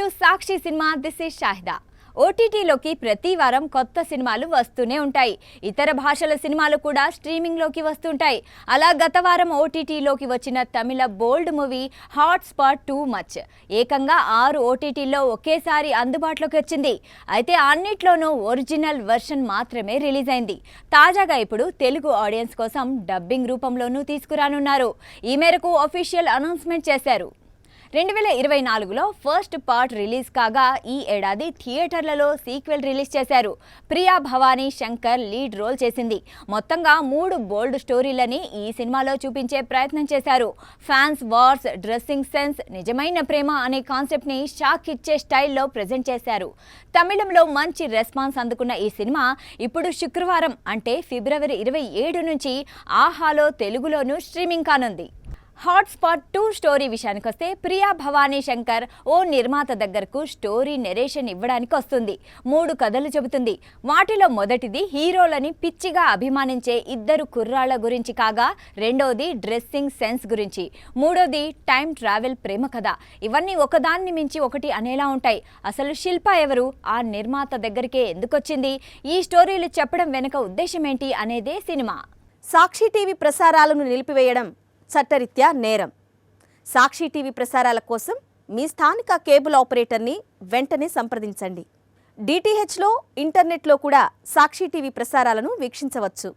Welcome to Sakshi cinema. This is Shahida. ఓటీటీలోకి ప్రతి వారం కొత్త సినిమాలు వస్తూనే ఉంటాయి. ఇతర భాషల సినిమాలు కూడా స్ట్రీమింగ్లోకి వస్తుంటాయి. అలా గత వారం ఓటీటీలోకి వచ్చిన Tamil bold movie hot spot two much ఏకంగా 6 ఓటీటీల్లో ఒకేసారి అందుబాటులోకి వచ్చింది. అయితే అన్నిట్లోనూ ఒరిజినల్ వెర్షన్ మాత్రమే రిలీజ్ అయింది. తాజాగా ఇప్పుడు తెలుగు ఆడియన్స్ కోసం డబ్బింగ్ రూపంలోనూ తీసుకురానున్నారు. ఈ మేరకు అఫీషియల్ అనౌన్స్మెంట్ చేశారు. 2024లో ఫస్ట్ పార్ట్ రిలీజ్ కాగా ఈ ఏడాది థియేటర్లలో సీక్వెల్ రిలీజ్ చేశారు. ప్రియా భవానీ శంకర్ లీడ్ రోల్ చేసింది. మొత్తంగా 3 బోల్డ్ స్టోరీలని ఈ సినిమాలో చూపించే ప్రయత్నం చేశారు. ఫ్యాన్స్ వార్స్, డ్రెస్సింగ్ సెన్స్, నిజమైన ప్రేమ అనే కాన్సెప్ట్ని షాక్ ఇచ్చే స్టైల్లో ప్రజెంట్ చేశారు. తమిళంలో మంచి రెస్పాన్స్ అందుకున్న ఈ సినిమా ఇప్పుడు శుక్రవారం అంటే ఫిబ్రవరి 27 నుంచి ఆహాలో తెలుగులోనూ స్ట్రీమింగ్ కానుంది. హాట్ స్పాట్ 2 స్టోరీ విషయానికొస్తే ప్రియా భవానీ శంకర్ ఓ నిర్మాత దగ్గరకు స్టోరీ నెరేషన్ ఇవ్వడానికి వస్తుంది. 3 కథలు చెబుతుంది. వాటిలో మొదటిది హీరోలని పిచ్చిగా అభిమానించే 2 కుర్రాళ్ల గురించి కాగా, రెండోది డ్రెస్సింగ్ సెన్స్ గురించి, మూడోది టైం ట్రావెల్ ప్రేమ కథ. ఇవన్నీ ఒకదాన్ని మించి ఒకటి అనేలా ఉంటాయి. అసలు శిల్ప ఎవరు? ఆ నిర్మాత దగ్గరికే ఎందుకొచ్చింది? ఈ స్టోరీలు చెప్పడం వెనుక ఉద్దేశం ఏంటి అనేదే సినిమా. సాక్షి టీవీ ప్రసారాలను నిలిపివేయడం చట్టరీత్యా నేరం. సాక్షి టీవీ ప్రసారాల కోసం మీ స్థానిక కేబుల్ ఆపరేటర్ని వెంటనే సంప్రదించండి. డిటిహెచ్లో, ఇంటర్నెట్లో కూడా సాక్షి టీవీ ప్రసారాలను వీక్షించవచ్చు.